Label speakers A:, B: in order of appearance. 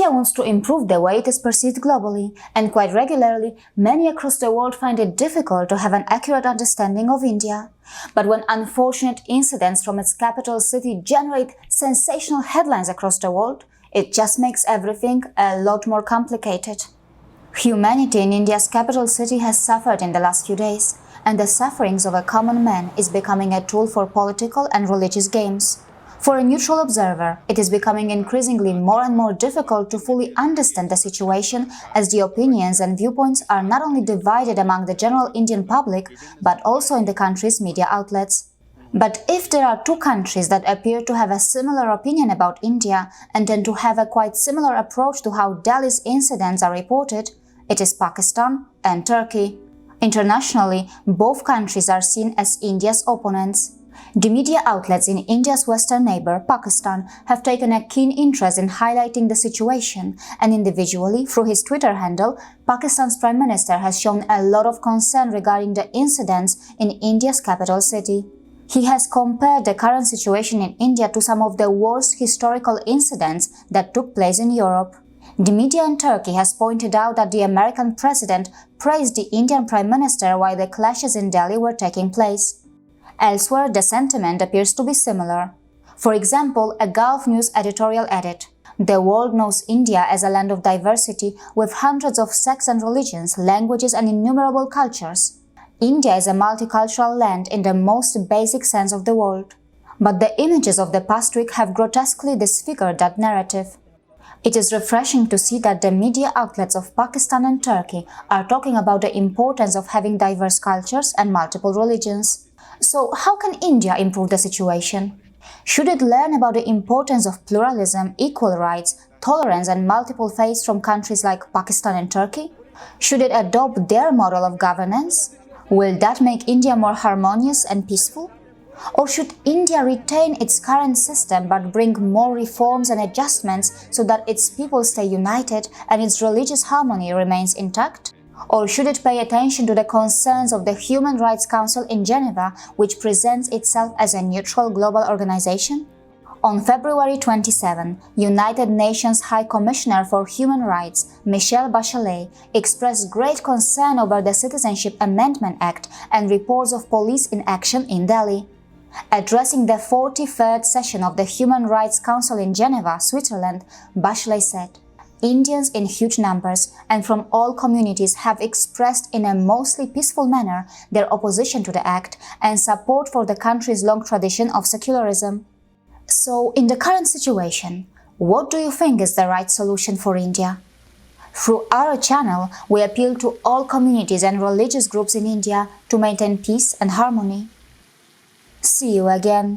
A: India wants to improve the way it is perceived globally, and quite regularly, many across the world find it difficult to have an accurate understanding of India. But when unfortunate incidents from its capital city generate sensational headlines across the world, it just makes everything a lot more complicated. Humanity in India's capital city has suffered in the last few days, and the sufferings of a common man is becoming a tool for political and religious games. For a neutral observer, it is becoming increasingly more and more difficult to fully understand the situation, as the opinions and viewpoints are not only divided among the general Indian public, but also in the country's media outlets. But if there are two countries that appear to have a similar opinion about India and tend to have a quite similar approach to how Delhi's incidents are reported, it is Pakistan and Turkey. Internationally, both countries are seen as India's opponents. The media outlets in India's western neighbor, Pakistan, have taken a keen interest in highlighting the situation, and individually, through his Twitter handle, Pakistan's Prime Minister has shown a lot of concern regarding the incidents in India's capital city. He has compared the current situation in India to some of the worst historical incidents that took place in Europe. The media in Turkey has pointed out that the American president praised the Indian Prime Minister while the clashes in Delhi were taking place. Elsewhere, the sentiment appears to be similar. For example, a Gulf News editorial added, "The world knows India as a land of diversity with hundreds of sects and religions, languages and innumerable cultures. India is a multicultural land in the most basic sense of the word." But the images of the past week have grotesquely disfigured that narrative. It is refreshing to see that the media outlets of Pakistan and Turkey are talking about the importance of having diverse cultures and multiple religions. So how can India improve the situation? Should it learn about the importance of pluralism, equal rights, tolerance and multiple faiths from countries like Pakistan and Turkey? Should it adopt their model of governance? Will that make India more harmonious and peaceful? Or should India retain its current system but bring more reforms and adjustments so that its people stay united and its religious harmony remains intact? Or should it pay attention to the concerns of the Human Rights Council in Geneva, which presents itself as a neutral global organization? On February 27, United Nations High Commissioner for Human Rights, Michelle Bachelet, expressed great concern over the Citizenship Amendment Act and reports of police inaction in Delhi. Addressing the 43rd session of the Human Rights Council in Geneva, Switzerland, Bachelet said, "Indians in huge numbers and from all communities have expressed in a mostly peaceful manner their opposition to the act and support for the country's long tradition of secularism." So, in the current situation, what do you think is the right solution for India? Through our channel, we appeal to all communities and religious groups in India to maintain peace and harmony. See you again.